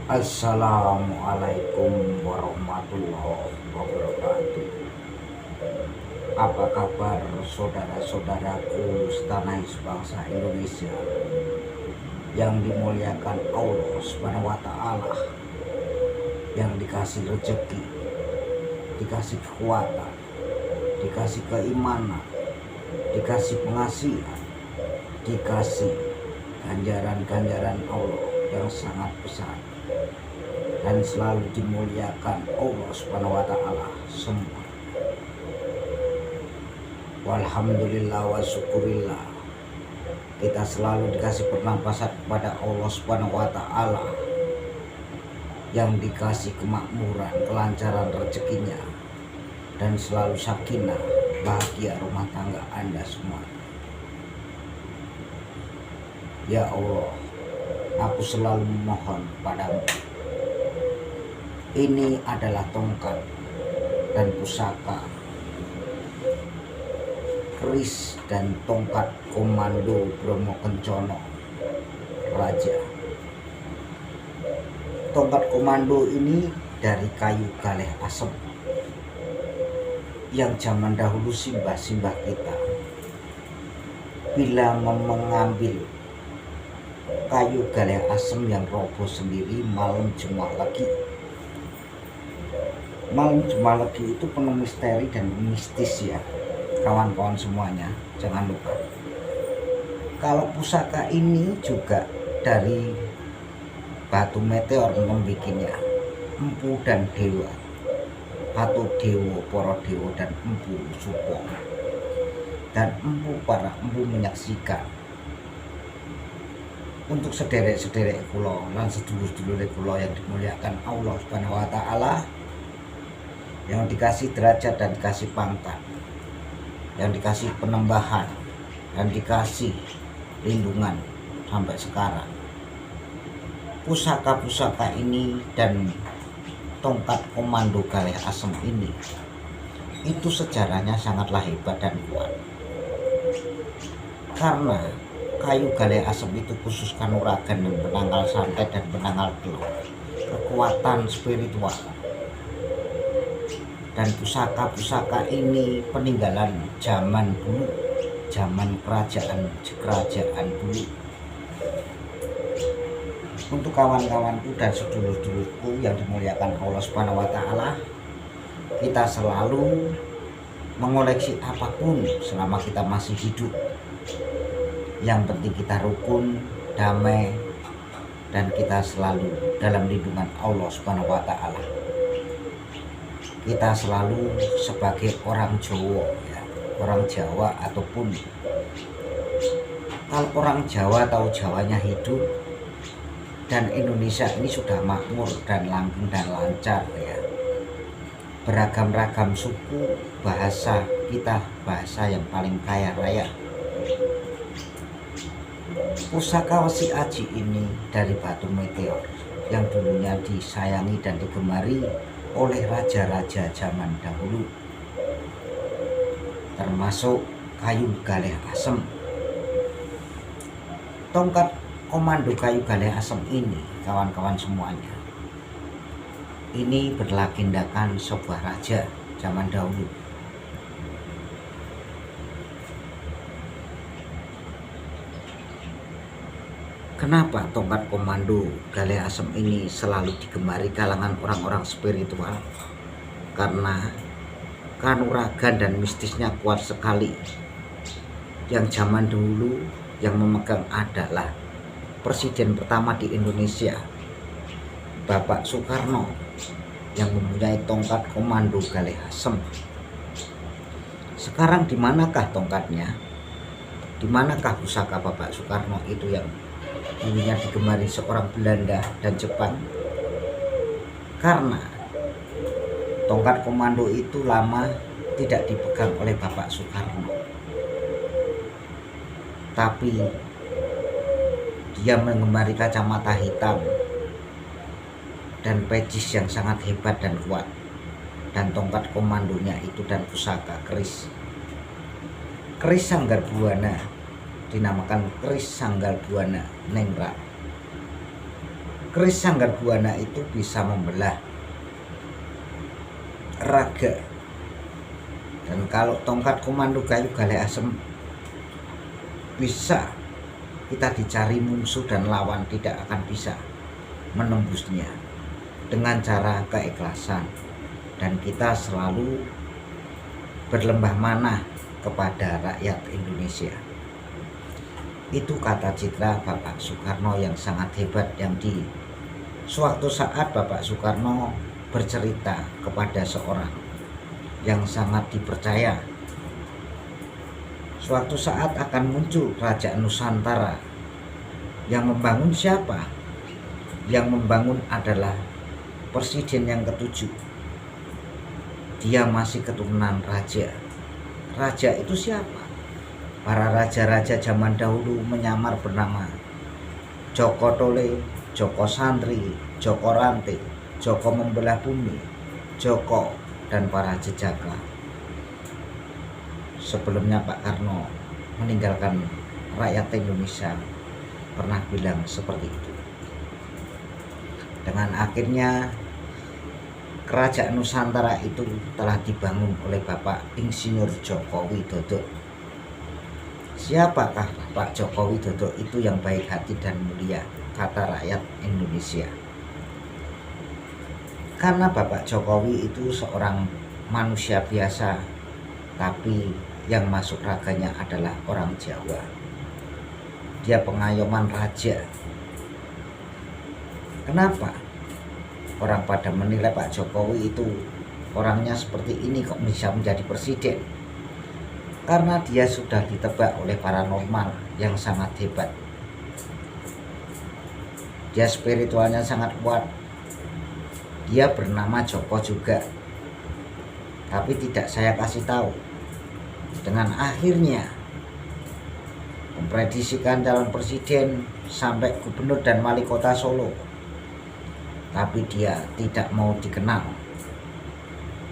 Assalamualaikum warahmatullahi wabarakatuh. Apa kabar saudara-saudaraku setanah bangsa Indonesia yang dimuliakan Allah Subhanahu wa Ta'ala, yang dikasih rezeki, dikasih kekuatan, dikasih keimanan, dikasih pengasihan, dikasih ganjaran-ganjaran Allah yang sangat besar, dan selalu dimuliakan Allah Subhanahu wa Ta'ala semua. Walhamdulillah wa syukurillah, kita selalu dikasih pernapasan kepada Allah Subhanahu wa Ta'ala, yang dikasih kemakmuran, kelancaran rezekinya, dan selalu sakinah, bahagia rumah tangga Anda semua. Ya Allah, aku selalu memohon kepadamu. Ini adalah tongkat dan pusaka, keris dan tongkat komando Bromo Kencono Raja. Tongkat komando ini dari kayu galeh asem, yang zaman dahulu simbah-simbah kita bila mengambil kayu galeh asem yang roboh sendiri malam Jumat lagi. Malam Jumat lagi itu penuh misteri dan mistis ya kawan-kawan semuanya. Jangan lupa, kalau pusaka ini juga dari batu meteor membikinnya, empu dan dewa atau dewa, para dewa dan empu supo, dan empu para empu menyaksikan untuk sederek-sederek kula lan sedulur-sedulur kula yang dimuliakan Allah Subhanahu wa Ta'ala, yang dikasih derajat dan dikasih pangkat, yang dikasih penembahan dan dikasih lindungan sampai sekarang. Pusaka-pusaka ini dan tongkat komando galeh asem ini itu sejarahnya sangatlah hebat dan kuat, karena kayu galeh asem itu khusus kanuragan dan penanggal santet dan penanggal telur, kekuatan spiritual. Dan pusaka-pusaka ini peninggalan zaman dulu, zaman kerajaan dulu. Untuk kawan-kawanku dan sedulur-sedulurku yang dimuliakan Allah Subhanahu wa Ta'ala, kita selalu mengoleksi apapun selama kita masih hidup. Yang penting kita rukun, damai, dan kita selalu dalam lindungan Allah Subhanahu wa Ta'ala. Kita selalu sebagai orang Jawa ya, orang Jawa ataupun kalau orang Jawa tahu Jawanya hidup, dan Indonesia ini sudah makmur dan langgeng dan lancar ya. Beragam-ragam suku, bahasa kita bahasa yang paling kaya raya. Pusaka Wesi Aji ini dari batu meteor yang dulunya disayangi dan digemari oleh raja-raja zaman dahulu, termasuk kayu galeh asem. Tongkat komando kayu galeh asem ini, kawan-kawan semuanya, ini berlagendakan sebuah raja zaman dahulu. Kenapa tongkat komando galeh asem ini selalu digemari kalangan orang-orang spiritual? Karena kanuragan dan mistisnya kuat sekali. Yang zaman dulu yang memegang adalah presiden pertama di Indonesia, Bapak Soekarno, yang mempunyai tongkat komando galeh asem. Sekarang di manakah tongkatnya? Di manakah pusaka Bapak Soekarno itu yang dulunya digemari seorang Belanda dan Jepang? Karena tongkat komando itu lama tidak dipegang oleh Bapak Soekarno, tapi dia mengemari kacamata hitam dan pecis yang sangat hebat dan kuat, dan tongkat komandonya itu dan pusaka keris Sanggar Buana, dinamakan keris Sanggar Buana Nengrat. Keris Sanggarbuana itu bisa membelah raga. Dan kalau tongkat komando kayu Gale Asem bisa kita dicari musuh dan lawan tidak akan bisa menembusnya dengan cara keikhlasan, dan kita selalu berlembah manah kepada rakyat Indonesia. Itu kata citra Bapak Soekarno yang sangat hebat, yang di suatu saat Bapak Soekarno bercerita kepada seorang yang sangat dipercaya. Suatu saat akan muncul kerajaan Nusantara. Yang membangun siapa? Yang membangun adalah presiden yang ketujuh. Dia masih keturunan raja. Raja itu siapa? Para raja-raja zaman dahulu menyamar bernama Joko Tole, Joko Santri, Joko Rante, Joko Membelah Bumi, Joko, dan para jejaka. Sebelumnya Pak Karno meninggalkan rakyat Indonesia pernah bilang seperti itu. Dengan akhirnya kerajaan Nusantara itu telah dibangun oleh Bapak Insinyur Joko Widodo. Siapakah Pak Joko Widodo itu yang baik hati dan mulia, kata rakyat Indonesia? Karena Bapak Jokowi itu seorang manusia biasa, tapi yang masuk raganya adalah orang Jawa. Dia pengayoman raja. Kenapa orang pada menilai Pak Jokowi itu orangnya seperti ini kok bisa menjadi presiden? Karena dia sudah ditebak oleh paranormal yang sangat hebat. Dia spiritualnya sangat kuat. Dia bernama Joko juga, tapi tidak saya kasih tahu. Dengan akhirnya memprediksikan calon presiden sampai gubernur dan wali kota Solo, tapi dia tidak mau dikenal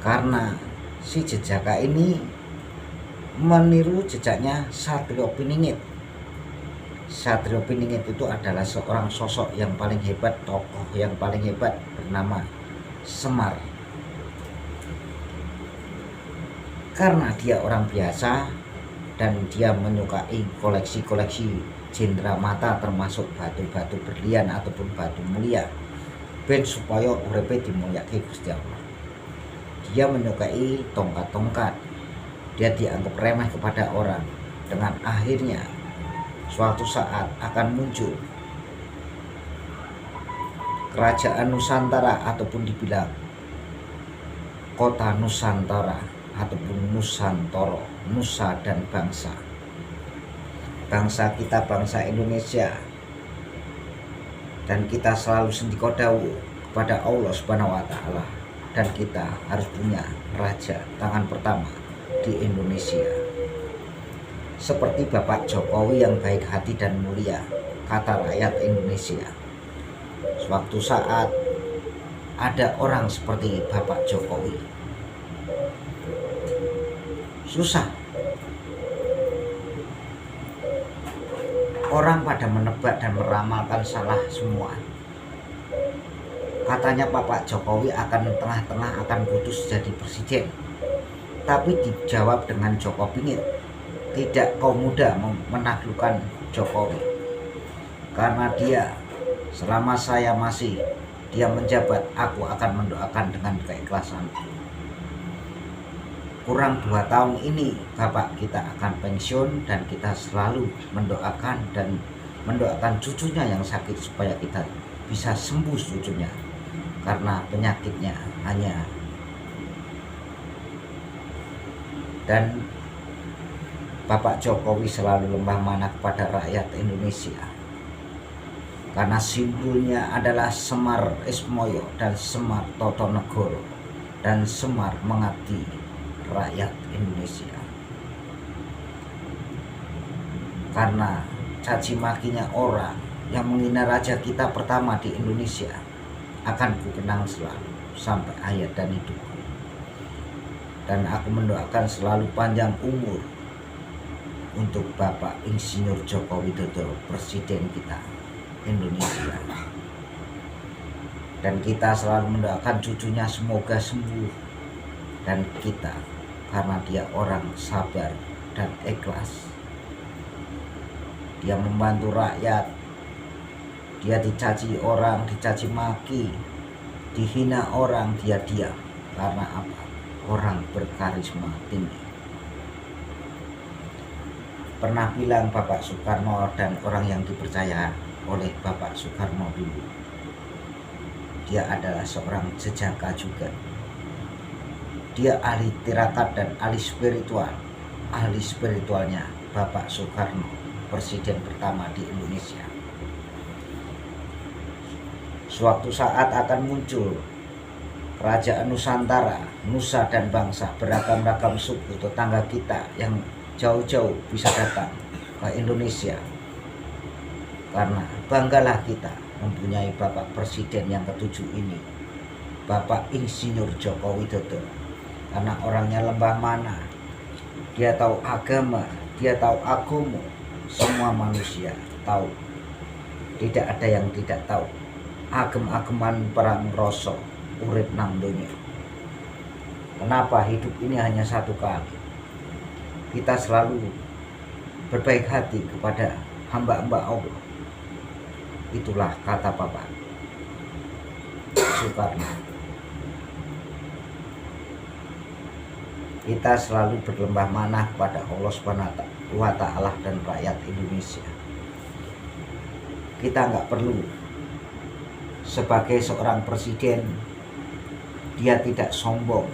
karena si jejaka ini meniru jejaknya Satrio Piningit. Satrio Piningit itu adalah seorang sosok yang paling hebat, tokoh yang paling hebat bernama Semar. Karena dia orang biasa dan dia menyukai koleksi-koleksi cindera mata, termasuk batu-batu berlian ataupun batu mulia, ben supaya uripe dimulyake Gusti Allah. Dia menyukai tongkat-tongkat. Dia dianggap remeh kepada orang. Dengan akhirnya suatu saat akan muncul kerajaan Nusantara ataupun dibilang kota Nusantara ataupun Nusantoro, Nusa dan bangsa. Bangsa kita bangsa Indonesia, dan kita selalu sendikodawu kepada Allah Subhanahu wa taala, dan kita harus punya raja tangan pertama di Indonesia. Seperti Bapak Jokowi yang baik hati dan mulia, kata rakyat Indonesia. Suatu saat ada orang seperti Bapak Jokowi. Susah. Orang pada menebak dan meramalkan salah semua. Katanya Bapak Jokowi akan tengah-tengah akan putus jadi presiden. Tapi dijawab dengan Joko Pingit. Tidak kaum muda menaklukkan Jokowi. Karena dia, selama saya masih dia menjabat, aku akan mendoakan dengan keikhlasan. Kurang 2 tahun ini Bapak kita akan pensiun, dan kita selalu mendoakan dan mendoakan cucunya yang sakit supaya kita bisa sembuh cucunya, karena penyakitnya hanya. Dan Bapak Jokowi selalu lemah mana kepada rakyat Indonesia, karena simbolnya adalah Semar Ismoyo dan Semar Totonegoro dan Semar mengabdi rakyat Indonesia. Karena caci makinya orang yang menghina raja kita pertama di Indonesia akan kukenang selalu sampai akhir dan hidupku. Dan aku mendoakan selalu panjang umur untuk Bapak Insinyur Joko Widodo, presiden kita Indonesia. Dan kita selalu mendoakan cucunya semoga sembuh. Dan kita, karena dia orang sabar dan ikhlas, dia membantu rakyat, dia dicaci orang, dicaci maki, dihina orang, dia diam. Karena apa? Orang berkarisma tinggi. Pernah bilang Bapak Soekarno dan orang yang dipercaya oleh Bapak Soekarno dulu, dia adalah seorang jejaka juga. Dia ahli tirakat dan ahli spiritual. Ahli spiritualnya Bapak Soekarno, presiden pertama di Indonesia. Suatu saat akan muncul kerajaan Nusantara, nusa dan bangsa, beragam-ragam suku tetangga kita yang jauh-jauh bisa datang ke Indonesia. Karena banggalah kita mempunyai Bapak Presiden yang ke-7 ini, Bapak Insinyur Joko Widodo. Karena orangnya lembah mana, dia tahu agama, dia tahu agomo, semua manusia tahu. Tidak ada yang tidak tahu. Agem-ageman perang rasa urip nang donya. Kenapa hidup ini hanya satu kali? Kita selalu berbaik hati kepada hamba-hamba Allah. Itulah kata Bapak Soekarno. Kita selalu berlembah manah kepada Allah Subhanahu wa Ta'ala dan rakyat Indonesia. Kita nggak perlu sebagai seorang presiden, dia tidak sombong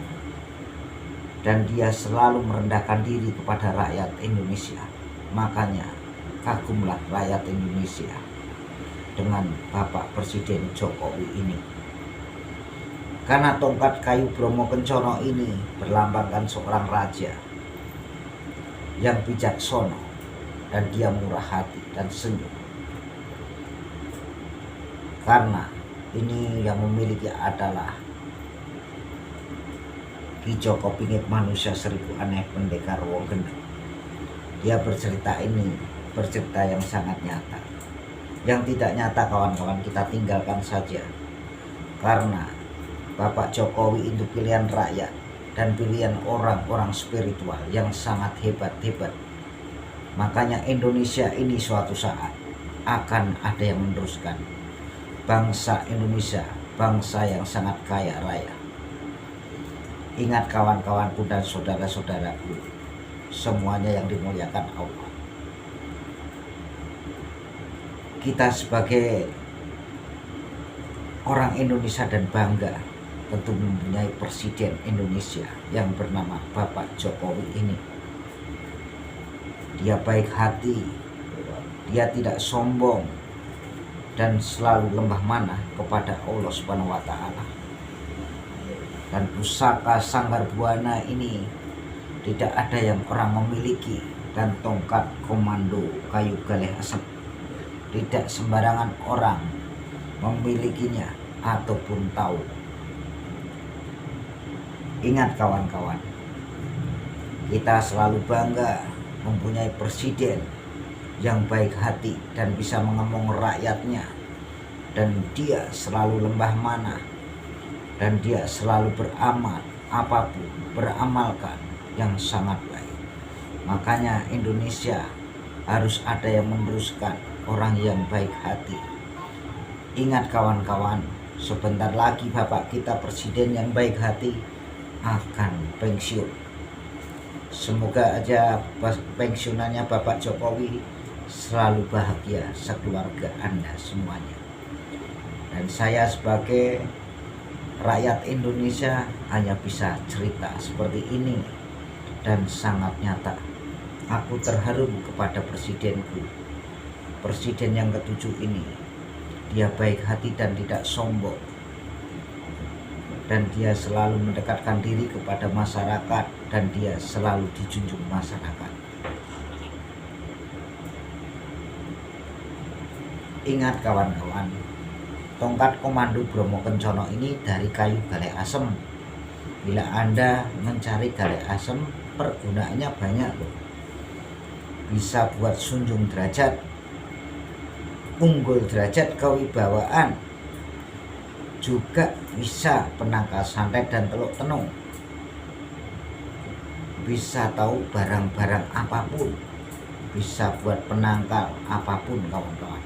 dan dia selalu merendahkan diri kepada rakyat Indonesia. Makanya kagumlah rakyat Indonesia dengan Bapak Presiden Jokowi ini. Karena tongkat kayu Bromo Kencana ini berlambangkan seorang raja yang bijaksana dan dia murah hati dan senyum. Karena ini yang memiliki adalah Ki Joko Pingit manusia seribu aneh pendekar wong gendeng. Dia bercerita yang sangat nyata. Yang tidak nyata kawan-kawan kita tinggalkan saja. Karena Bapak Jokowi itu pilihan rakyat dan pilihan orang-orang spiritual yang sangat hebat-hebat. Makanya Indonesia ini suatu saat akan ada yang meneruskan. Bangsa Indonesia, bangsa yang sangat kaya raya. Ingat kawan-kawanku dan saudara-saudaraku, semuanya yang dimuliakan Allah. Kita sebagai orang Indonesia dan bangga tentu mempunyai presiden Indonesia yang bernama Bapak Jokowi ini. Dia baik hati, dia tidak sombong, dan selalu lembah manah kepada Allah Subhanahu wa Ta'ala. Dan pusaka Sanggar Buana ini tidak ada yang orang memiliki, dan tongkat komando kayu galih asem tidak sembarangan orang memilikinya ataupun tahu. Ingat kawan-kawan, kita selalu bangga mempunyai presiden yang baik hati dan bisa mengemong rakyatnya, dan dia selalu lembah manah, dan dia selalu beramal apapun, beramalkan yang sangat baik. Makanya Indonesia harus ada yang meneruskan orang yang baik hati. Ingat kawan-kawan, sebentar lagi Bapak kita presiden yang baik hati akan pensiun. Semoga aja pensiunannya Bapak Jokowi selalu bahagia sekeluarga Anda semuanya. Dan saya sebagai rakyat Indonesia hanya bisa cerita seperti ini dan sangat nyata. Aku terharu kepada presidenku, presiden yang ke-7 ini. Dia baik hati dan tidak sombong, dan dia selalu mendekatkan diri kepada masyarakat, dan dia selalu dijunjung masyarakat. Ingat kawan-kawan, tongkat komando Bromo Kencana ini dari kayu galih asem. Bila Anda mencari galih asem, pergunaannya banyak loh. Bisa buat sunjung derajat, unggul derajat kewibawaan, juga bisa penangkal santet dan teluk tenung, bisa tahu barang-barang apapun, bisa buat penangkal apapun kawan-kawan.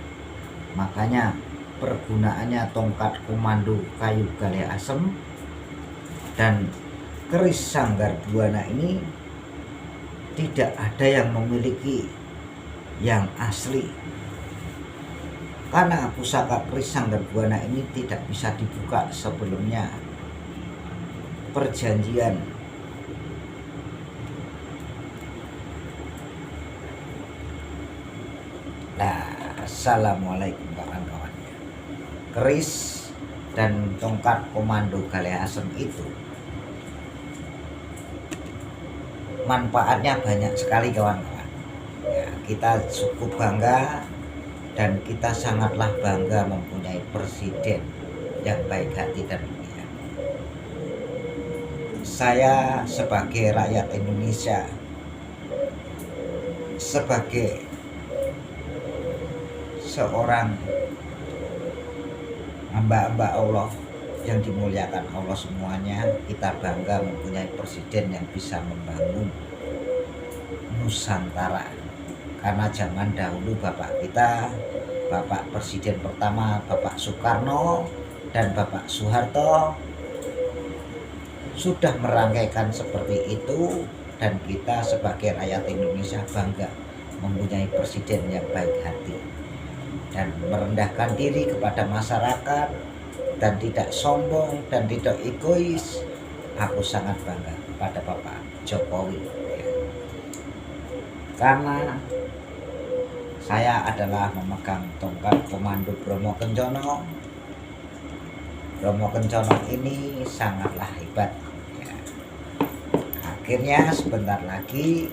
Makanya pergunaannya tongkat komando kayu galih asem dan keris sanggar buana ini tidak ada yang memiliki yang asli, karena pusaka keris sanggar buana ini tidak bisa dibuka sebelumnya perjanjian. Nah, assalamualaikum kawan-kawan. Keris dan tongkat komando galih asem itu manfaatnya banyak sekali kawan-kawan. Ya, kita cukup bangga dan kita sangatlah bangga mempunyai presiden yang baik hati dan mulia. Saya sebagai rakyat Indonesia, sebagai seorang hamba-hamba Allah yang dimuliakan Allah semuanya, kita bangga mempunyai presiden yang bisa membangun Nusantara. Karena zaman dahulu bapak kita, bapak presiden pertama Bapak Soekarno dan Bapak Soeharto sudah merangkaikan seperti itu, dan kita sebagai rakyat Indonesia bangga mempunyai presiden yang baik hati dan merendahkan diri kepada masyarakat dan tidak sombong dan tidak egois. Aku sangat bangga kepada Bapak Jokowi ya. Karena saya adalah memegang tongkat komando Bromo Kencono. Bromo Kencono ini sangatlah hebat ya. Akhirnya sebentar lagi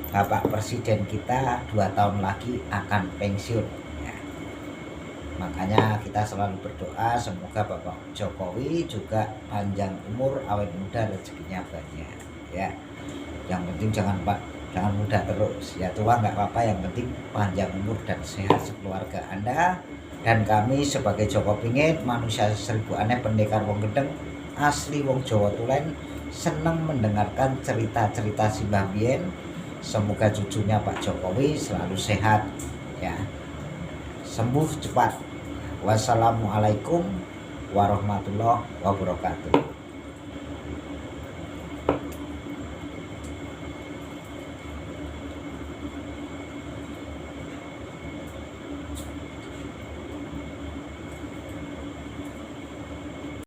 Bapak Presiden kita 2 tahun lagi akan pensiun. Makanya kita selalu berdoa semoga Bapak Jokowi juga panjang umur, awet muda, rezekinya banyak ya. Yang penting jangan muda terus ya, tua nggak apa-apa, yang penting panjang umur dan sehat sekeluarga Anda. Dan kami sebagai Joko Pingit, manusia seribu aneh, pendekar wong gedeng, asli wong Jawa Tulen, senang mendengarkan cerita-cerita Simbah Bien. Semoga cucunya Pak Jokowi selalu sehat ya, sembuh cepat. Wassalamualaikum warahmatullahi wabarakatuh.